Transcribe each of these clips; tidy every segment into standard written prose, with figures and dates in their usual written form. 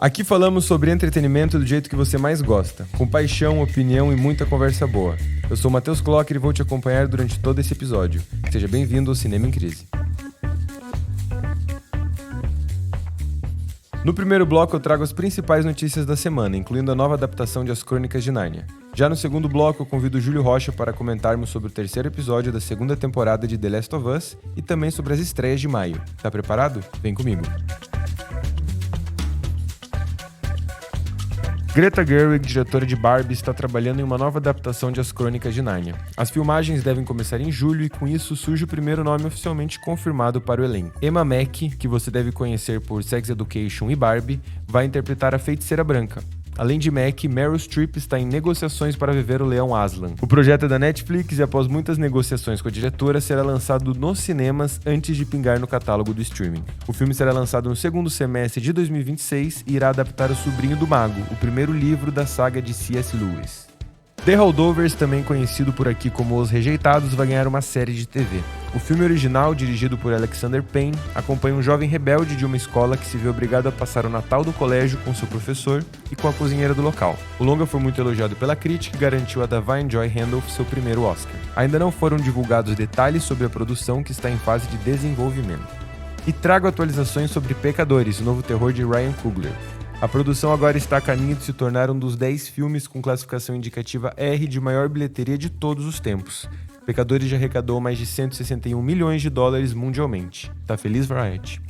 Aqui falamos sobre entretenimento do jeito que você mais gosta, com paixão, opinião e muita conversa boa. Eu sou o Matheus Clocker e vou te acompanhar durante todo esse episódio. Seja bem-vindo ao Cinema em Crise. No primeiro bloco eu trago as principais notícias da semana, incluindo a nova adaptação de As Crônicas de Nárnia. Já no segundo bloco eu convido o Júlio Rocha para comentarmos sobre o terceiro episódio da segunda temporada de The Last of Us e também sobre as estreias de maio. Tá preparado? Vem comigo! Greta Gerwig, diretora de Barbie, está trabalhando em uma nova adaptação de As Crônicas de Nárnia. As filmagens devem começar em julho e com isso surge o primeiro nome oficialmente confirmado para o elenco. Emma Mackey, que você deve conhecer por Sex Education e Barbie, vai interpretar a Feiticeira Branca. Além de Mackey, Meryl Streep está em negociações para viver o Leão Aslan. O projeto é da Netflix e após muitas negociações com a diretora, será lançado nos cinemas antes de pingar no catálogo do streaming. O filme será lançado no segundo semestre de 2026 e irá adaptar O Sobrinho do Mago, o primeiro livro da saga de C.S. Lewis. The Holdovers, também conhecido por aqui como Os Rejeitados, vai ganhar uma série de TV. O filme original, dirigido por Alexander Payne, acompanha um jovem rebelde de uma escola que se vê obrigado a passar o Natal do colégio com seu professor e com a cozinheira do local. O longa foi muito elogiado pela crítica e garantiu a Da'Vine Joy Randolph seu primeiro Oscar. Ainda não foram divulgados detalhes sobre a produção, que está em fase de desenvolvimento. E trago atualizações sobre Pecadores, o novo terror de Ryan Coogler. A produção agora está a caminho de se tornar um dos 10 filmes com classificação indicativa R de maior bilheteria de todos os tempos. Pecadores já arrecadou mais de 161 milhões de dólares mundialmente. Tá feliz, Variety?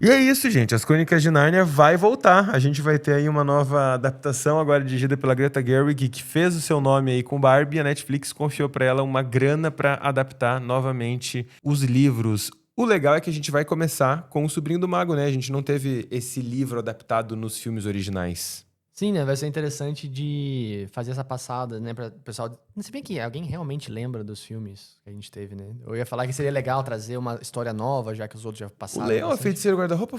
E é isso, gente. As Crônicas de Nárnia vai voltar. A gente vai ter aí uma nova adaptação, agora dirigida pela Greta Gerwig, que fez o seu nome aí com Barbie. A Netflix confiou para ela uma grana para adaptar novamente os livros. O legal é que a gente vai começar com O Sobrinho do Mago, né? A gente não teve esse livro adaptado nos filmes originais. Sim, né? Vai ser interessante de fazer essa passada, né? Para o pessoal... Se bem que alguém realmente lembra dos filmes que a gente teve, né? Eu ia falar que seria legal trazer uma história nova, já que os outros já passaram. O Leão, a Feiticeira Guarda-Roupa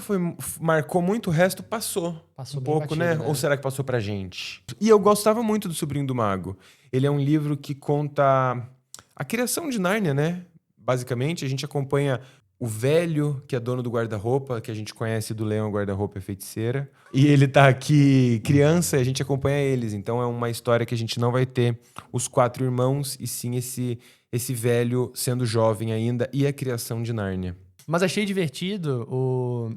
marcou muito, o resto passou um pouco, batido, né? Ou será que passou pra gente? E eu gostava muito do Sobrinho do Mago. Ele é um livro que conta a criação de Nárnia, né? Basicamente, a gente acompanha o velho, que é dono do guarda-roupa, que a gente conhece do Leão, Guarda-Roupa e Feiticeira. E ele tá aqui criança e a gente acompanha eles. Então é uma história que a gente não vai ter os 4 irmãos, e sim esse velho sendo jovem ainda e a criação de Nárnia. Mas achei divertido,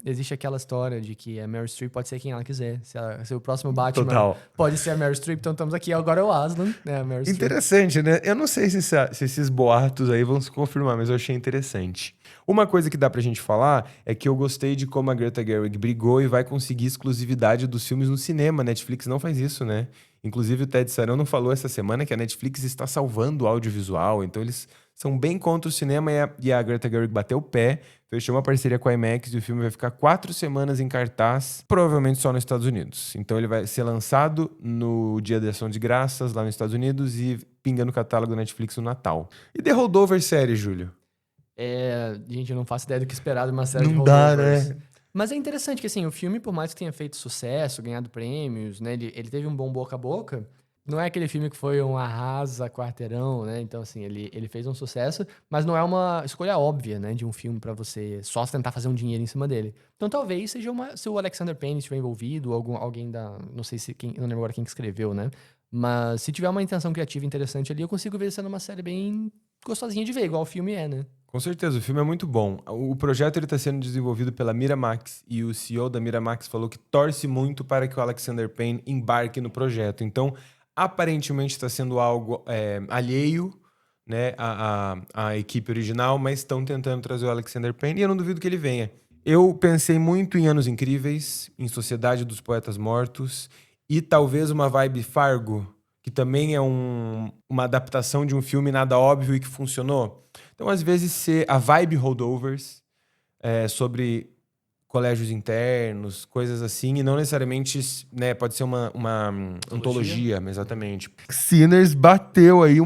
existe aquela história de que a Meryl Streep pode ser quem ela quiser. Se o próximo Batman Total. Pode ser a Meryl Streep, então estamos aqui. Agora é o Aslan, né? A Meryl Streep. Interessante, né? Eu não sei se esses boatos aí vão se confirmar, mas eu achei interessante. Uma coisa que dá pra gente falar é que eu gostei de como a Greta Gerwig brigou e vai conseguir exclusividade dos filmes no cinema. A Netflix não faz isso, né? Inclusive o Ted Sarandos falou essa semana que a Netflix está salvando o audiovisual, então eles são bem contra o cinema e a Greta Gerwig bateu o pé, fechou uma parceria com a IMAX e o filme vai ficar 4 semanas em cartaz, provavelmente só nos Estados Unidos. Então ele vai ser lançado no Dia de Ação de Graças lá nos Estados Unidos e pinga no catálogo da Netflix no Natal. E The Holdover série, Júlio? Gente, eu não faço ideia do que esperar de uma série de Não dá, Holdovers. né? Mas é interessante que, assim, o filme, por mais que tenha feito sucesso, ganhado prêmios, né? Ele teve um bom boca a boca. Não é aquele filme que foi um arrasa quarteirão, né? Então, assim, ele fez um sucesso, mas não é uma escolha óbvia, né? De um filme pra você só tentar fazer um dinheiro em cima dele. Então, talvez seja se o Alexander Payne estiver envolvido, ou alguém da... Não sei se... não lembro agora quem que escreveu, né? Mas se tiver uma intenção criativa interessante ali, eu consigo ver sendo uma série bem gostosinha de ver, igual o filme é, né? Com certeza, o filme é muito bom. O projeto está sendo desenvolvido pela Miramax e o CEO da Miramax falou que torce muito para que o Alexander Payne embarque no projeto. Então, aparentemente está sendo algo alheio, né, à equipe original, mas estão tentando trazer o Alexander Payne e eu não duvido que ele venha. Eu pensei muito em Anos Incríveis, em Sociedade dos Poetas Mortos e talvez uma vibe Fargo, que também é uma adaptação de um filme nada óbvio e que funcionou. Então, às vezes, a vibe Holdovers sobre colégios internos, coisas assim, e não necessariamente, né, pode ser uma antologia, exatamente. Sinners bateu aí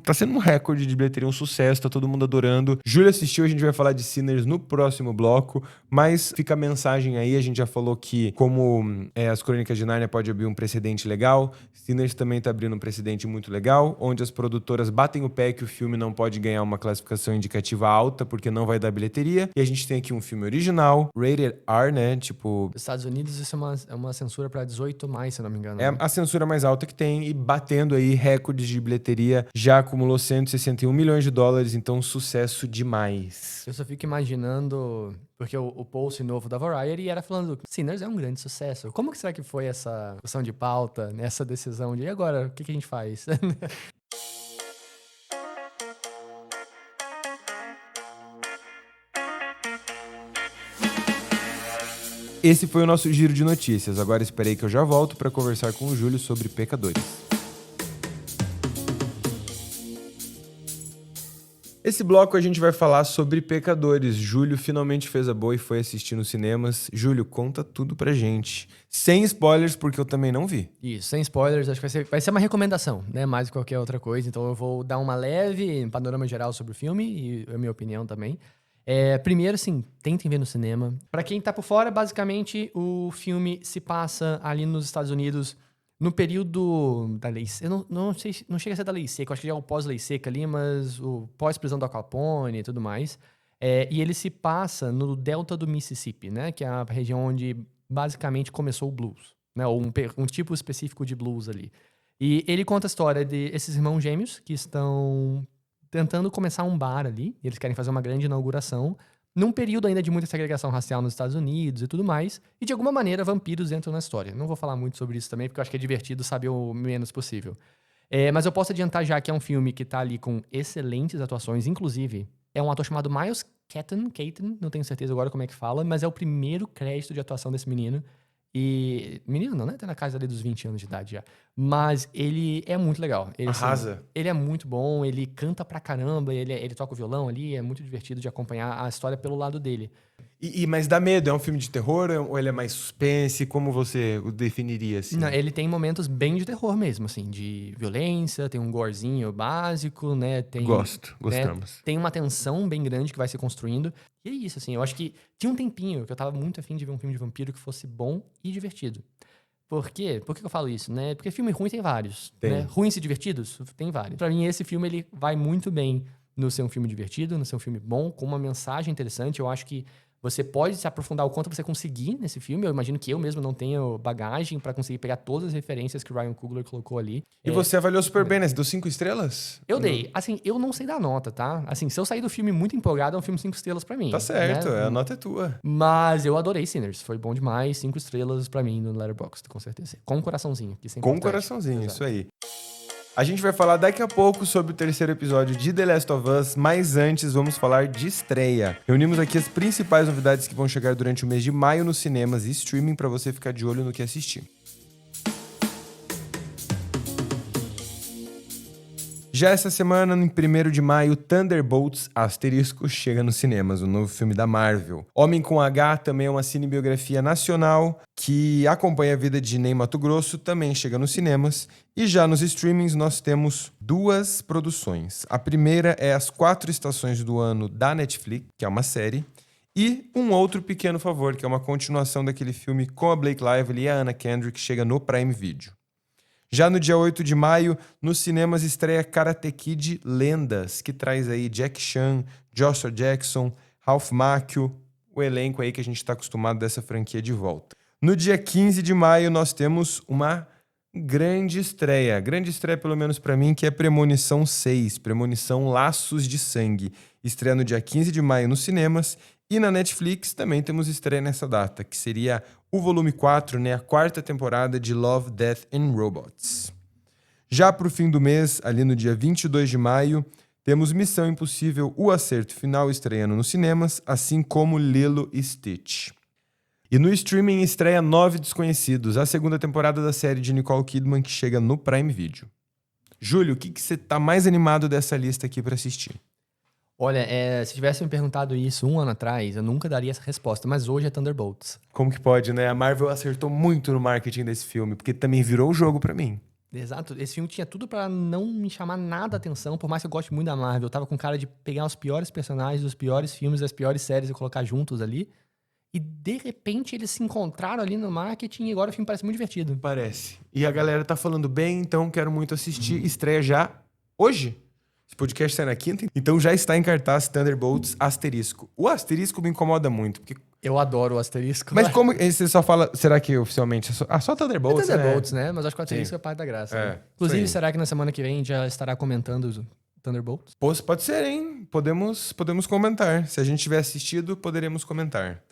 tá sendo um recorde de bilheteria, um sucesso, tá todo mundo adorando. Júlia assistiu, a gente vai falar de Sinners no próximo bloco, mas fica a mensagem aí, a gente já falou que como As Crônicas de Nárnia pode abrir um precedente legal, Sinners também tá abrindo um precedente muito legal, onde as produtoras batem o pé que o filme não pode ganhar uma classificação indicativa alta, porque não vai dar bilheteria, e a gente tem aqui um filme original, rated R, né? Tipo, Nos Estados Unidos isso é uma censura pra 18 mais, se eu não me engano. é né? a censura mais alta que tem e batendo aí recordes de bilheteria. Já acumulou 161 milhões de dólares, então sucesso demais. Eu só fico imaginando, porque o post novo da Variety era falando que Sinners é um grande sucesso. Como que será que foi essa discussão de pauta, né? Essa decisão de, e agora, o que a gente faz? Esse foi o nosso giro de notícias. Agora esperei que eu já volto para conversar com o Júlio sobre Pecadores. Esse bloco a gente vai falar sobre Pecadores. Júlio finalmente fez a boa e foi assistir nos cinemas. Júlio, conta tudo pra gente. Sem spoilers, porque eu também não vi. Isso, sem spoilers, acho que vai ser uma recomendação, né? Mais do que qualquer outra coisa. Então eu vou dar uma leve panorama geral sobre o filme e a minha opinião também. Primeiro, assim, tentem ver no cinema. Pra quem tá por fora, basicamente, o filme se passa ali nos Estados Unidos no período da lei seca. Eu não sei, não chega a ser da lei seca, eu acho que já é o pós-lei seca ali, mas o pós-prisão do Al Capone e tudo mais. E ele se passa no delta do Mississippi, né? Que é a região onde basicamente começou o blues, né? Ou um tipo específico de blues ali. E ele conta a história de esses irmãos gêmeos que estão tentando começar um bar ali, e eles querem fazer uma grande inauguração, num período ainda de muita segregação racial nos Estados Unidos e tudo mais, e de alguma maneira vampiros entram na história. Não vou falar muito sobre isso também, porque eu acho que é divertido saber o menos possível. Mas eu posso adiantar já que é um filme que tá ali com excelentes atuações, inclusive é um ator chamado Miles Keaton, não tenho certeza agora como é que fala, mas é o primeiro crédito de atuação desse menino. E. Menino não, né? Tá na casa ali dos 20 anos de idade já. Mas ele é muito legal. Ele, Arrasa. Assim, ele é muito bom, ele canta pra caramba, ele toca o violão ali, é muito divertido de acompanhar a história pelo lado dele. Mas dá medo? É um filme de terror ou ele é mais suspense? Como você o definiria, assim? Não, ele tem momentos bem de terror mesmo, assim, de violência, tem um gorezinho básico, né? Gostamos. Né, tem uma tensão bem grande que vai se construindo. E é isso, assim, eu acho que tinha um tempinho que eu tava muito afim de ver um filme de vampiro que fosse bom e divertido. Por quê? Por que eu falo isso, né? Porque filme ruim tem vários, né? Ruins e divertidos tem vários. Pra mim, esse filme, ele vai muito bem no ser um filme divertido, no ser um filme bom, com uma mensagem interessante. Eu acho que você pode se aprofundar o quanto você conseguir nesse filme. Eu imagino que eu mesmo não tenho bagagem pra conseguir pegar todas as referências que o Ryan Coogler colocou ali. E você avaliou super bem, né? Você deu 5 estrelas? Eu dei. Assim, eu não sei dar nota, tá? Assim, se eu sair do filme muito empolgado, é um filme 5 estrelas pra mim. Tá certo, né? A nota é tua. Mas eu adorei Sinners. Foi bom demais. 5 estrelas pra mim no Letterboxd, com certeza. Com um coraçãozinho. Que isso é Com um importante. coraçãozinho, Exato. isso aí. A gente vai falar daqui a pouco sobre o terceiro episódio de The Last of Us, mas antes vamos falar de estreia. Reunimos aqui as principais novidades que vão chegar durante o mês de maio nos cinemas e streaming para você ficar de olho no que assistir. Já essa semana, em 1º de maio, Thunderbolts * chega nos cinemas, o novo filme da Marvel. Homem com H também é uma cinebiografia nacional que acompanha a vida de Ney Matogrosso, também chega nos cinemas. E já nos streamings nós temos 2 produções. A primeira é As 4 Estações do Ano da Netflix, que é uma série. E Um Outro Pequeno Favor, que é uma continuação daquele filme com a Blake Lively e a Anna Kendrick, que chega no Prime Video. Já no dia 8 de maio, nos cinemas estreia Karate Kid Lendas, que traz aí Jack Chan, Joshua Jackson, Ralph Macchio, o elenco aí que a gente está acostumado dessa franquia de volta. No dia 15 de maio, nós temos uma grande estreia pelo menos para mim, que é Premonição 6, Premonição Laços de Sangue. Estreia no dia 15 de maio nos cinemas. E na Netflix também temos estreia nessa data, que seria o volume 4, né, a 4ª temporada de Love, Death and Robots. Já para o fim do mês, ali no dia 22 de maio, temos Missão Impossível, O Acerto Final estreando nos cinemas, assim como Lilo e Stitch. E no streaming estreia 9 Desconhecidos, a 2ª temporada da série de Nicole Kidman, que chega no Prime Video. Júlio, o que você tá mais animado dessa lista aqui para assistir? Olha, se tivesse me perguntado isso 1 ano atrás, eu nunca daria essa resposta, mas hoje é Thunderbolts. Como que pode, né? A Marvel acertou muito no marketing desse filme, porque também virou o jogo pra mim. Exato. Esse filme tinha tudo pra não me chamar nada a atenção, por mais que eu goste muito da Marvel. Eu tava com cara de pegar os piores personagens, os piores filmes, as piores séries e colocar juntos ali. E, de repente, eles se encontraram ali no marketing e agora o filme parece muito divertido. Parece. E a galera tá falando bem, então quero muito assistir. Estreia já hoje? Esse podcast sai na quinta, então já está em cartaz Thunderbolts asterisco. O asterisco me incomoda muito, porque... Eu adoro o asterisco. Mas como você só fala... Será que oficialmente... só Thunderbolts, É Thunderbolts, né? Mas acho que o asterisco Sim. é parte da graça. É, Né? Inclusive, isso aí. será que na semana que vem já estará comentando os Thunderbolts? Pô, pode ser, hein? Podemos comentar. Se a gente tiver assistido, poderemos comentar.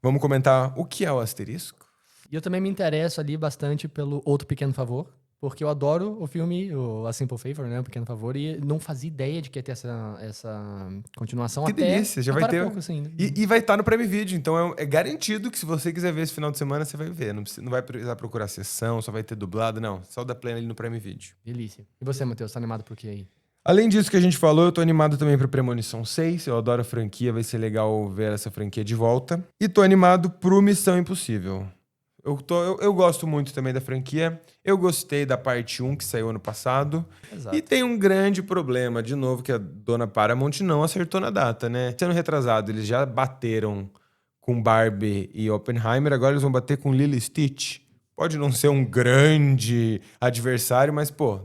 Vamos comentar o que é o asterisco? E eu também me interesso ali bastante pelo Outro Pequeno Favor, porque eu adoro o filme, A Simple Favor, né? O Pequeno Favor, e não fazia ideia de que ia ter essa continuação Que até delícia, já vai agora há ter. pouco, assim, né? E vai estar no Prime Video, então é garantido que se você quiser ver esse final de semana, você vai ver. Não vai precisar procurar sessão, só vai ter dublado, não. Só dá play ali no Prime Video. Delícia. E você, Matheus, tá animado por quê aí? Além disso que a gente falou, eu tô animado também pra Premonição 6. Eu adoro a franquia, vai ser legal ver essa franquia de volta. E tô animado pro Missão Impossível. Eu gosto muito também da franquia. Eu gostei da parte 1 que saiu ano passado. Exato. E tem um grande problema, de novo, que a dona Paramount não acertou na data, né? Sendo retrasado, eles já bateram com Barbie e Oppenheimer, agora eles vão bater com Lilo e Stitch. Pode não ser um grande adversário, mas, pô...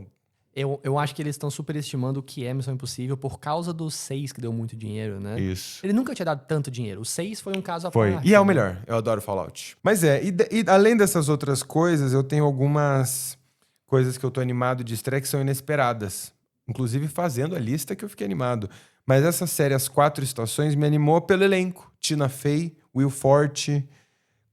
Eu acho que eles estão superestimando o que é Missão Impossível por causa do 6, que deu muito dinheiro, né? Isso. Ele nunca tinha dado tanto dinheiro. O 6 foi um caso à Foi. parte. E é o né? melhor. Eu adoro Fallout. Mas e além dessas outras coisas, eu tenho algumas coisas que eu tô animado de estreia que são inesperadas. Inclusive fazendo a lista que eu fiquei animado. Mas essa série As Quatro Estações me animou pelo elenco. Tina Fey, Will Forte,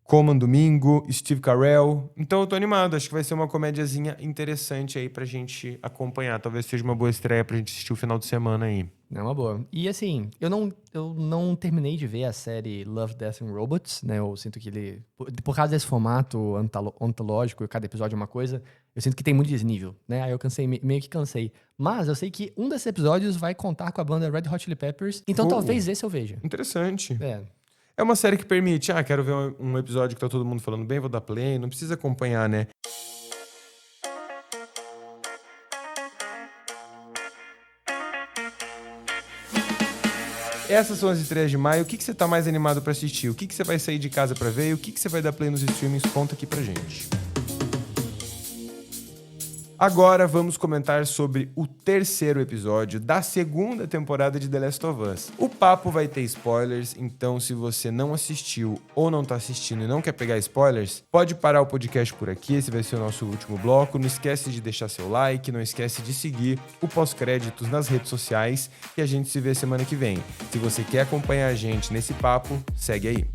Colman Domingo, Steve Carell. Então eu tô animado. Acho que vai ser uma comédiazinha interessante aí pra gente acompanhar. Talvez seja uma boa estreia pra gente assistir o final de semana aí. É uma boa. E assim, eu não terminei de ver a série Love, Death and Robots, né? Eu sinto que ele... Por causa desse formato ontológico, cada episódio é uma coisa, eu sinto que tem muito desnível, né? Aí eu meio que cansei. Mas eu sei que um desses episódios vai contar com a banda Red Hot Chili Peppers, então talvez esse eu veja. Interessante. É. É uma série que permite, quero ver um episódio que tá todo mundo falando bem, vou dar play, não precisa acompanhar, né? Essas são as estreias de maio. O que você tá mais animado pra assistir? O que você vai sair de casa pra ver? E o que você vai dar play nos streamings? Conta aqui pra gente. Agora vamos comentar sobre o terceiro episódio da segunda temporada de The Last of Us. O papo vai ter spoilers, então se você não assistiu ou não tá assistindo e não quer pegar spoilers, pode parar o podcast por aqui, esse vai ser o nosso último bloco. Não esquece de deixar seu like, não esquece de seguir o Pós-Créditos nas redes sociais e a gente se vê semana que vem. Se você quer acompanhar a gente nesse papo, segue aí.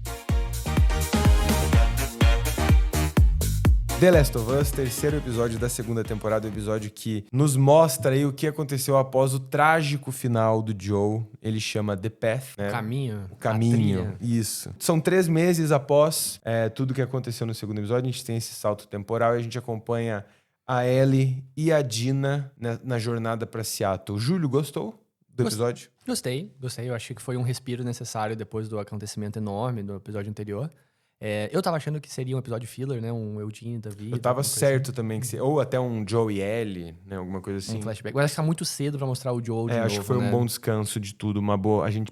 The Last of Us, terceiro episódio da segunda temporada, o episódio que nos mostra aí o que aconteceu após o trágico final do Joel. Ele chama The Path, né? O caminho, isso. São 3 meses após tudo que aconteceu no segundo episódio, a gente tem esse salto temporal e a gente acompanha a Ellie e a Dina na jornada pra Seattle. Júlio, gostou do episódio? Gostei. Eu achei que foi um respiro necessário depois do acontecimento enorme do episódio anterior. Eu tava achando que seria um episódio filler, né? Um Eugene da vida. Eu tava certo tambem que ou até um Joe e Ellie, né? Alguma coisa assim. Um flashback. Mas acho que tá muito cedo pra mostrar o Joel de novo, acho que foi né? um bom descanso de tudo,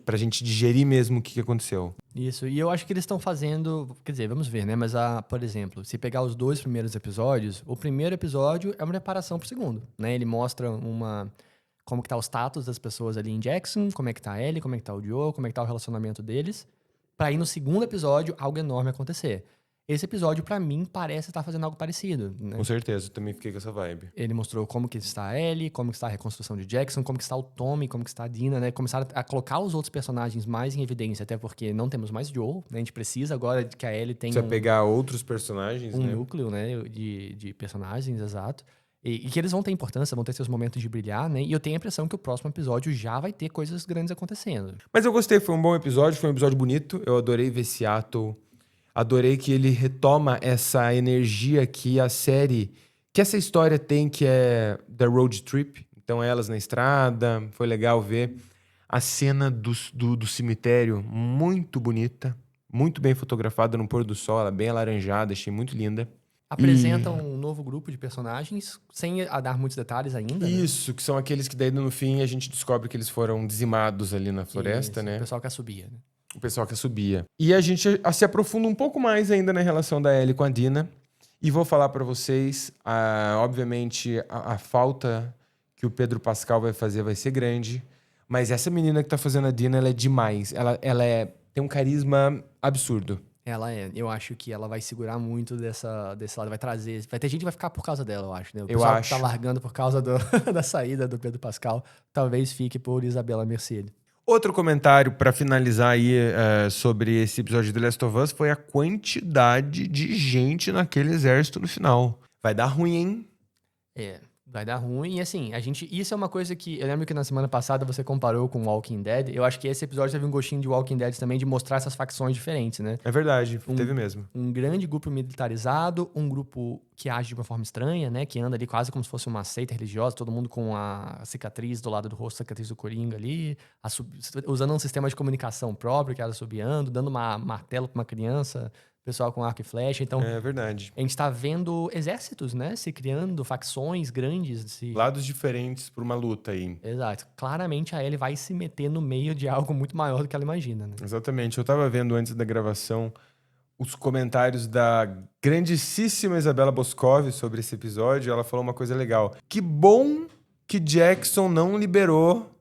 pra gente digerir mesmo o que aconteceu. Isso, e eu acho que eles estão fazendo... Quer dizer, vamos ver, né? Mas, por exemplo, se pegar os 2 primeiros episódios, o primeiro episódio é uma preparação pro segundo, né? Ele mostra como que tá o status das pessoas ali em Jackson, como é que tá a Ellie, como é que tá o Joel, como é que tá o relacionamento deles, pra ir no segundo episódio algo enorme acontecer. Esse episódio, pra mim, parece estar fazendo algo parecido, né? Com certeza, eu também fiquei com essa vibe. Ele mostrou como que está a Ellie, como que está a reconstrução de Jackson, como que está o Tommy, como que está a Dina, né? Começaram a colocar os outros personagens mais em evidência, até porque não temos mais Joel, né? A gente precisa agora que a Ellie tenha Precisa pegar outros personagens, né? núcleo, né? De personagens, exato. E que eles vão ter importância, vão ter seus momentos de brilhar, né? E eu tenho a impressão que o próximo episódio já vai ter coisas grandes acontecendo. Mas eu gostei, foi um bom episódio, foi um episódio bonito. Eu adorei ver Seattle. Adorei que ele retoma essa energia que essa história tem, que é The Road Trip. Então, elas na estrada, foi legal ver. A cena do cemitério, muito bonita, muito bem fotografada no pôr do sol, ela bem alaranjada, achei muito linda. Apresentam um novo grupo de personagens, sem dar muitos detalhes ainda. Isso, que são aqueles que daí no fim a gente descobre que eles foram dizimados ali na floresta, Isso, né? O pessoal que subia, né? O pessoal que subia. E a gente se aprofunda um pouco mais ainda na relação da Ellie com a Dina. E vou falar pra vocês, obviamente, a falta que o Pedro Pascal vai fazer vai ser grande. Mas essa menina que tá fazendo a Dina, ela é demais. Tem um carisma absurdo. Ela é. Eu acho que ela vai segurar muito desse lado. Vai trazer. Vai ter gente que vai ficar por causa dela, eu acho, né? O pessoal que tá largando por causa da saída do Pedro Pascal, talvez fique por Isabela Merced. Outro comentário pra finalizar aí sobre esse episódio de The Last of Us foi a quantidade de gente naquele exército no final. Vai dar ruim, hein? Vai dar ruim. E assim, isso é uma coisa que... Eu lembro que na semana passada você comparou com Walking Dead. Eu acho que esse episódio teve um gostinho de Walking Dead também, de mostrar essas facções diferentes, né? É verdade, teve mesmo. Um grande grupo militarizado, um grupo que age de uma forma estranha, né? Que anda ali quase como se fosse uma seita religiosa, todo mundo com a cicatriz do lado do rosto, a cicatriz do Coringa ali, usando um sistema de comunicação próprio, que era assobiando, dando uma martelo pra uma criança... Pessoal com arco e flecha, então... É verdade. A gente tá vendo exércitos, né? Se criando, facções grandes. Lados diferentes por uma luta aí. Exato. Claramente a Ellie vai se meter no meio de algo muito maior do que ela imagina, né? Exatamente. Eu tava vendo antes da gravação os comentários da grandíssima Isabela Boscov sobre esse episódio. Ela falou uma coisa legal. Que bom que Jackson não liberou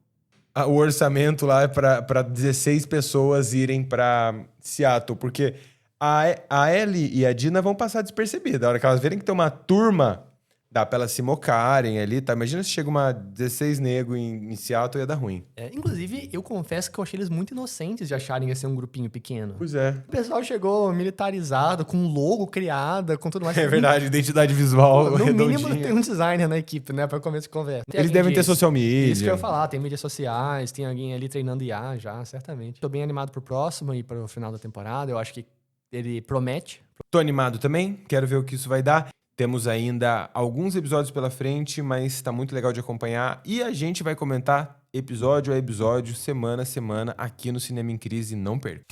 o orçamento lá pra 16 pessoas irem pra Seattle, porque... A Ellie e a Dina vão passar despercebidas. A hora que elas verem que tem uma turma, dá pra elas se mocarem ali, tá? Imagina se chega uma 16 nego em Seattle, ia dar ruim. Inclusive, eu confesso que eu achei eles muito inocentes de acharem que ia ser um grupinho pequeno. Pois é. O pessoal chegou militarizado, com logo criada, com tudo mais. É verdade, identidade visual no redondinha. mínimo tem um designer na equipe, né? Pra começo de conversa. Eles devem ter social media. Isso que eu ia falar, tem mídias sociais, tem alguém ali treinando IA já, certamente. Tô bem animado pro próximo e pro final da temporada. Eu acho que ele promete. Tô animado também, quero ver o que isso vai dar. Temos ainda alguns episódios pela frente, mas tá muito legal de acompanhar. E a gente vai comentar episódio a episódio, semana a semana, aqui no Cinema em Crise, não perca.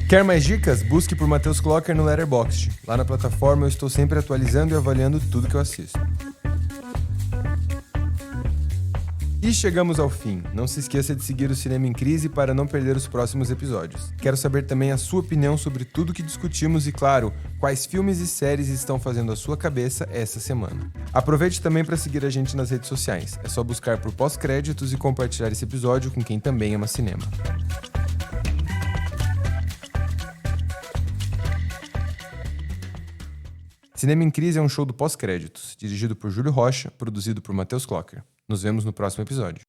Quer mais dicas? Busque por Matheus Clocker no Letterboxd. Lá na plataforma eu estou sempre atualizando e avaliando tudo que eu assisto. E chegamos ao fim. Não se esqueça de seguir o Cinema em Crise para não perder os próximos episódios. Quero saber também a sua opinião sobre tudo que discutimos e, claro, quais filmes e séries estão fazendo a sua cabeça essa semana. Aproveite também para seguir a gente nas redes sociais. É só buscar por pós-créditos e compartilhar esse episódio com quem também ama cinema. Cinema em Crise é um show do pós-créditos, dirigido por Júlio Rocha, produzido por Matheus Clocker. Nos vemos no próximo episódio.